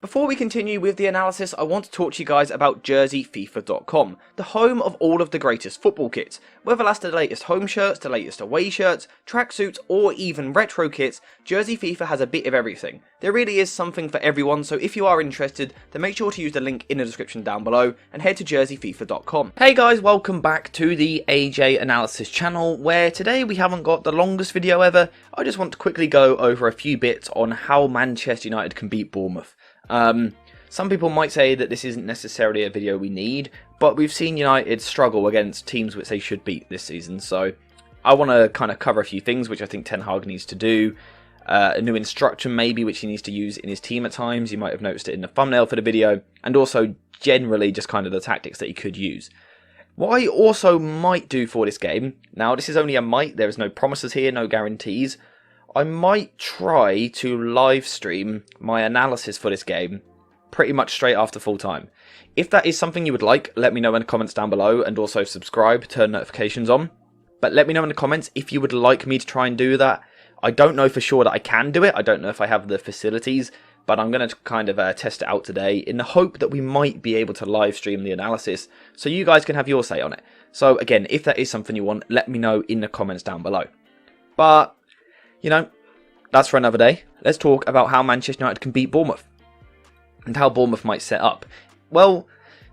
Before we continue with the analysis, I want to talk to you guys about JerseyFIFA.com, the home of all of the greatest football kits. Whether that's the latest home shirts, the latest away shirts, tracksuits, or even retro kits, Jersey FIFA has a bit of everything. There really is something for everyone, so if you are interested, then make sure to use the link in the description down below and head to JerseyFIFA.com. Hey guys, welcome back to the AJ Analysis channel, where today we haven't got the longest video ever. I just want to quickly go over a few bits on how Manchester United can beat Bournemouth. Some people might say that this isn't necessarily a video we need, but we've seen United struggle against teams which they should beat this season, so I want to kind of cover a few things which I think Ten Hag needs to do, a new instruction maybe which he needs to use in his team at times. You might have noticed it in the thumbnail for the video, and also generally just kind of the tactics that he could use. What I also might do for this game, now this is only a might, there is no promises here, no guarantees, I might try to live stream my analysis for this game pretty much straight after full time. If that is something you would like, let me know in the comments down below, and also subscribe, turn notifications on. But let me know in the comments if you would like me to try and do that. I don't know for sure that I can do it, I don't know if I have the facilities, but I'm going to kind of test it out today in the hope that we might be able to live stream the analysis so you guys can have your say on it. So again, if that is something you want, let me know in the comments down below. But you know, that's for another day. Let's talk about how Manchester United can beat Bournemouth and how Bournemouth might set up. Well,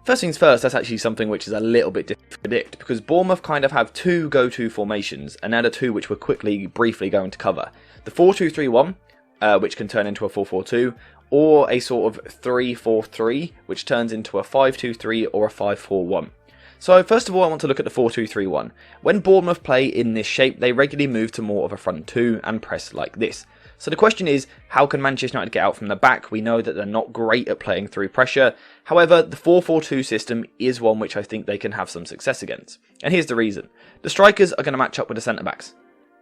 first things first, that's actually something which is a little bit difficult to predict because Bournemouth kind of have two go-to formations, and they're the two which we're briefly going to cover. The 4-2-3-1, which can turn into a 4-4-2, or a sort of 3-4-3, which turns into a 5-2-3 or a 5-4-1. So first of all, I want to look at the 4-2-3-1. When Bournemouth play in this shape, they regularly move to more of a front two and press like this. So the question is, how can Manchester United get out from the back? We know that they're not great at playing through pressure. However, the 4-4-2 system is one which I think they can have some success against. And here's the reason. The strikers are going to match up with the centre-backs.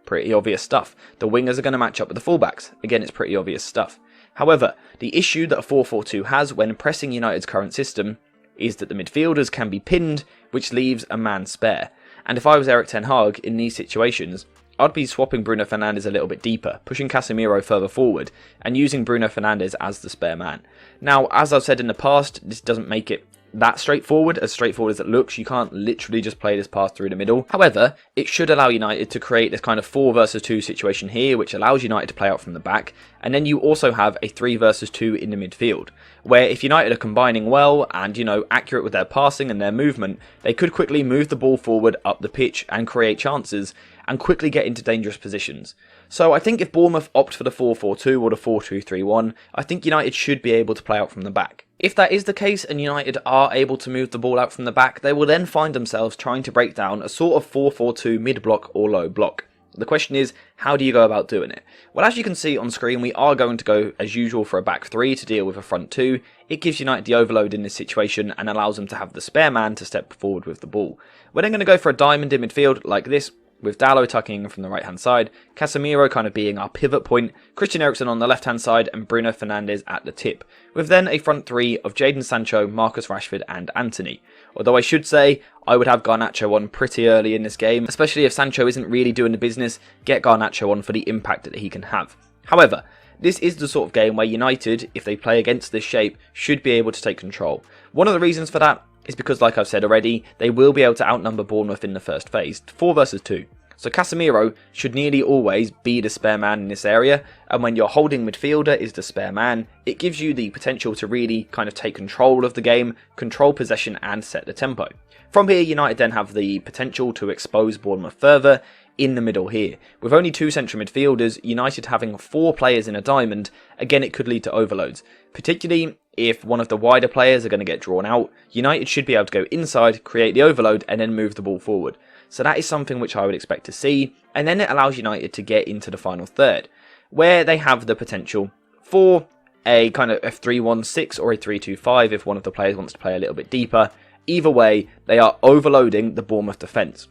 Pretty obvious stuff. The wingers are going to match up with the full-backs. Again, it's pretty obvious stuff. However, the issue that a 4-4-2 has when pressing United's current system is that the midfielders can be pinned, which leaves a man spare. And if I was Erik Ten Hag in these situations, I'd be swapping Bruno Fernandes a little bit deeper, pushing Casemiro further forward, and using Bruno Fernandes as the spare man. Now, as I've said in the past, this doesn't make it that straightforward as it looks. You can't literally just play this pass through the middle. However, it should allow United to create this kind of 4 versus 2 situation here, which allows United to play out from the back. And then you also have a 3 versus 2 in the midfield, where if United are combining well and, accurate with their passing and their movement, they could quickly move the ball forward up the pitch and create chances and quickly get into dangerous positions. So I think if Bournemouth opt for the 4-4-2 or the 4-2-3-1, I think United should be able to play out from the back. If that is the case and United are able to move the ball out from the back, they will then find themselves trying to break down a sort of 4-4-2 mid-block or low block. The question is, how do you go about doing it? Well, as you can see on screen, we are going to go, as usual, for a back 3 to deal with a front 2. It gives United the overload in this situation and allows them to have the spare man to step forward with the ball. We're then going to go for a diamond in midfield like this, with Dalot tucking in from the right-hand side, Casemiro kind of being our pivot point, Christian Eriksen on the left-hand side, and Bruno Fernandes at the tip, with then a front 3 of Jadon Sancho, Marcus Rashford, and Antony. Although I should say, I would have Garnacho on pretty early in this game, especially if Sancho isn't really doing the business, get Garnacho on for the impact that he can have. However, this is the sort of game where United, if they play against this shape, should be able to take control. One of the reasons for that is because, like I've said already, they will be able to outnumber Bournemouth in the first phase, 4 versus 2. So Casemiro should nearly always be the spare man in this area, and when your holding midfielder is the spare man, it gives you the potential to really kind of take control of the game, control possession and set the tempo. From here, United then have the potential to expose Bournemouth further in the middle here. With only 2 central midfielders, United having 4 players in a diamond, again it could lead to overloads. Particularly if one of the wider players are going to get drawn out, United should be able to go inside, create the overload and then move the ball forward. So that is something which I would expect to see, and then it allows United to get into the final third, where they have the potential for a kind of a 3-1-6 or a 3-2-5 if one of the players wants to play a little bit deeper. Either way, they are overloading the Bournemouth defence.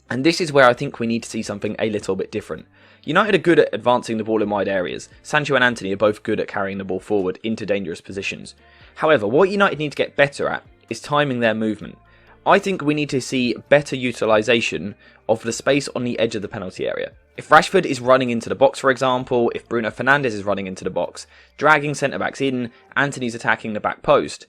And this is where I think we need to see something a little bit different. United are good at advancing the ball in wide areas. Sancho and Antony are both good at carrying the ball forward into dangerous positions. However, what United need to get better at is timing their movement. I think we need to see better utilisation of the space on the edge of the penalty area. If Rashford is running into the box, for example, if Bruno Fernandes is running into the box, dragging centre-backs in, Antony's attacking the back post,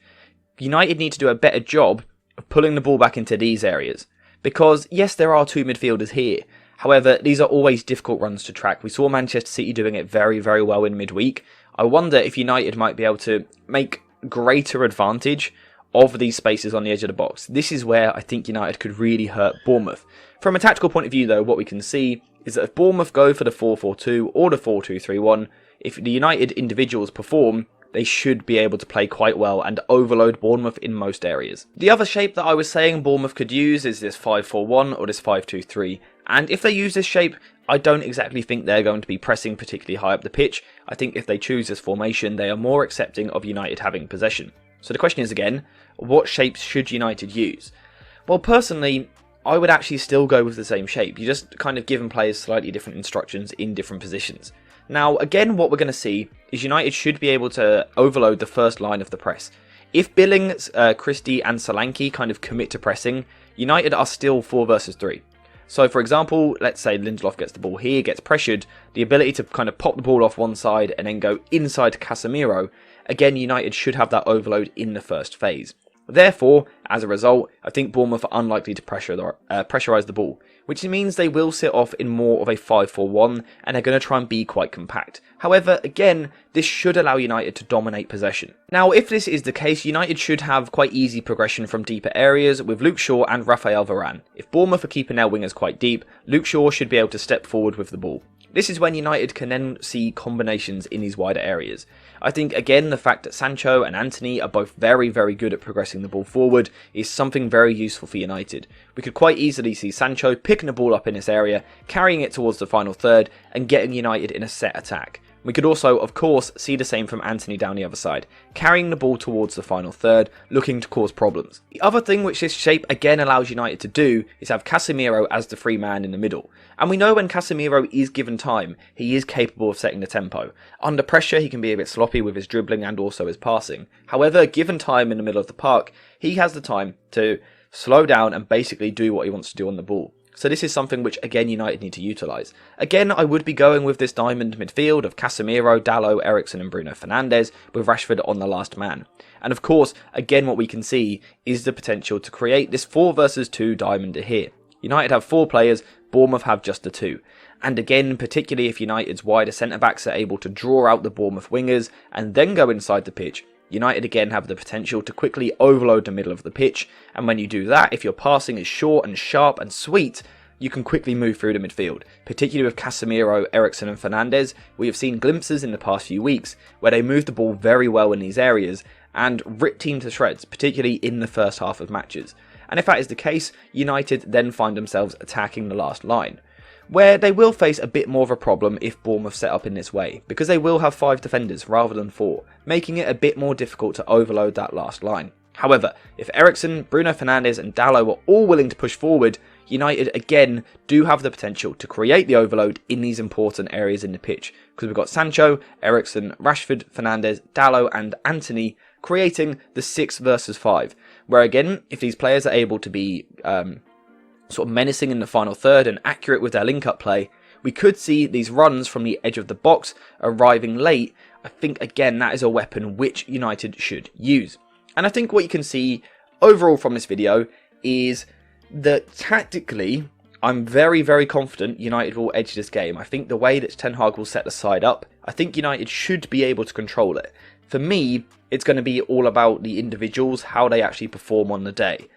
United need to do a better job of pulling the ball back into these areas. Because, yes, there are two midfielders here. However, these are always difficult runs to track. We saw Manchester City doing it very, very well in midweek. I wonder if United might be able to make greater advantage of these spaces on the edge of the box. This is where I think United could really hurt Bournemouth. From a tactical point of view, though, what we can see is that if Bournemouth go for the 4-4-2 or the 4-2-3-1, if the United individuals perform, they should be able to play quite well and overload Bournemouth in most areas. The other shape that I was saying Bournemouth could use is this 5-4-1 or this 5-2-3. And if they use this shape, I don't exactly think they're going to be pressing particularly high up the pitch. I think if they choose this formation, they are more accepting of United having possession. So the question is again, what shapes should United use? Well, personally, I would actually still go with the same shape. You just kind of given players slightly different instructions in different positions. Now, again, what we're going to see is United should be able to overload the first line of the press. If Billings, Christie and Solanke kind of commit to pressing, United are still 4 versus 3. So, for example, let's say Lindelof gets the ball here, gets pressured, the ability to kind of pop the ball off one side and then go inside to Casemiro, again, United should have that overload in the first phase. Therefore, as a result, I think Bournemouth are unlikely to pressurise the ball, which means they will sit off in more of a 5-4-1 and they're going to try and be quite compact. However, again, this should allow United to dominate possession. Now, if this is the case, United should have quite easy progression from deeper areas with Luke Shaw and Raphael Varane. If Bournemouth are keeping their wingers quite deep, Luke Shaw should be able to step forward with the ball. This is when United can then see combinations in these wider areas. I think, again, the fact that Sancho and Antony are both very, very good at progressing the ball forward is something very useful for United. We could quite easily see Sancho picking the ball up in this area, carrying it towards the final third, and getting United in a set attack. We could also, of course, see the same from Antony down the other side, carrying the ball towards the final third, looking to cause problems. The other thing which this shape again allows United to do is have Casemiro as the free man in the middle. And we know when Casemiro is given time, he is capable of setting the tempo. Under pressure, he can be a bit sloppy with his dribbling and also his passing. However, given time in the middle of the park, he has the time to slow down and basically do what he wants to do on the ball. So this is something which, again, United need to utilise. Again, I would be going with this diamond midfield of Casemiro, Dalot, Eriksen and Bruno Fernandes, with Rashford on the last man. And of course, again, what we can see is the potential to create this 4 versus 2 diamond here. United have 4 players, Bournemouth have just the 2. And again, particularly if United's wider centre-backs are able to draw out the Bournemouth wingers and then go inside the pitch, United again have the potential to quickly overload the middle of the pitch, and when you do that, if your passing is short and sharp and sweet, you can quickly move through the midfield. Particularly with Casemiro, Eriksen and Fernandes, we have seen glimpses in the past few weeks where they move the ball very well in these areas and rip teams to shreds, particularly in the first half of matches. And if that is the case, United then find themselves attacking the last line, where they will face a bit more of a problem if Bournemouth set up in this way, because they will have 5 defenders rather than 4, making it a bit more difficult to overload that last line. However, if Eriksen, Bruno Fernandes and Dalot are all willing to push forward, United again do have the potential to create the overload in these important areas in the pitch, because we've got Sancho, Eriksen, Rashford, Fernandes, Dalot and Antony creating the 6 versus 5, where again, if these players are able to be sort of menacing in the final third and accurate with their link-up play, we could see these runs from the edge of the box arriving late. I think, again, that is a weapon which United should use. And I think what you can see overall from this video is that tactically, I'm very, very confident United will edge this game. I think the way that Ten Hag will set the side up, I think United should be able to control it. For me, it's going to be all about the individuals, how they actually perform on the day.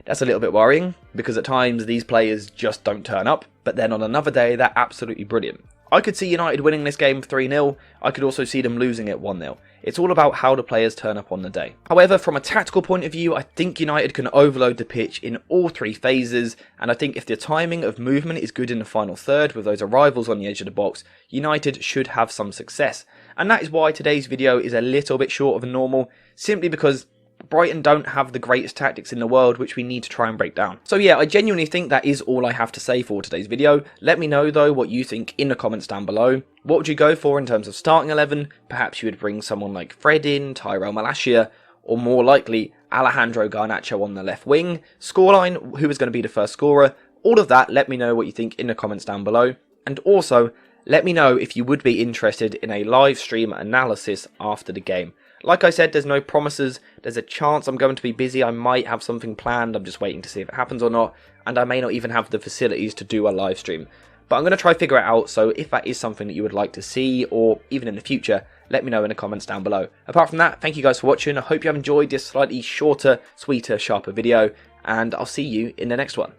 That's a little bit worrying, because at times these players just don't turn up, but then on another day they're absolutely brilliant. I could see United winning this game 3-0, I could also see them losing it 1-0. It's all about how the players turn up on the day. However, from a tactical point of view, I think United can overload the pitch in all 3 phases, and I think if the timing of movement is good in the final third with those arrivals on the edge of the box, United should have some success. And that is why today's video is a little bit shorter than normal, simply because Brighton don't have the greatest tactics in the world, which we need to try and break down. So yeah, I genuinely think that is all I have to say for today's video. Let me know though what you think in the comments down below. What would you go for in terms of starting 11? Perhaps you would bring someone like Fred in, Tyrell Malacia, or more likely Alejandro Garnacho on the left wing. Scoreline, who is going to be the first scorer? All of that, let me know what you think in the comments down below. And also, let me know if you would be interested in a live stream analysis after the game. Like I said, there's no promises. There's a chance I'm going to be busy. I might have something planned. I'm just waiting to see if it happens or not. And I may not even have the facilities to do a live stream. But I'm going to try to figure it out. So if that is something that you would like to see, or even in the future, let me know in the comments down below. Apart from that, thank you guys for watching. I hope you have enjoyed this slightly shorter, sweeter, sharper video. And I'll see you in the next one.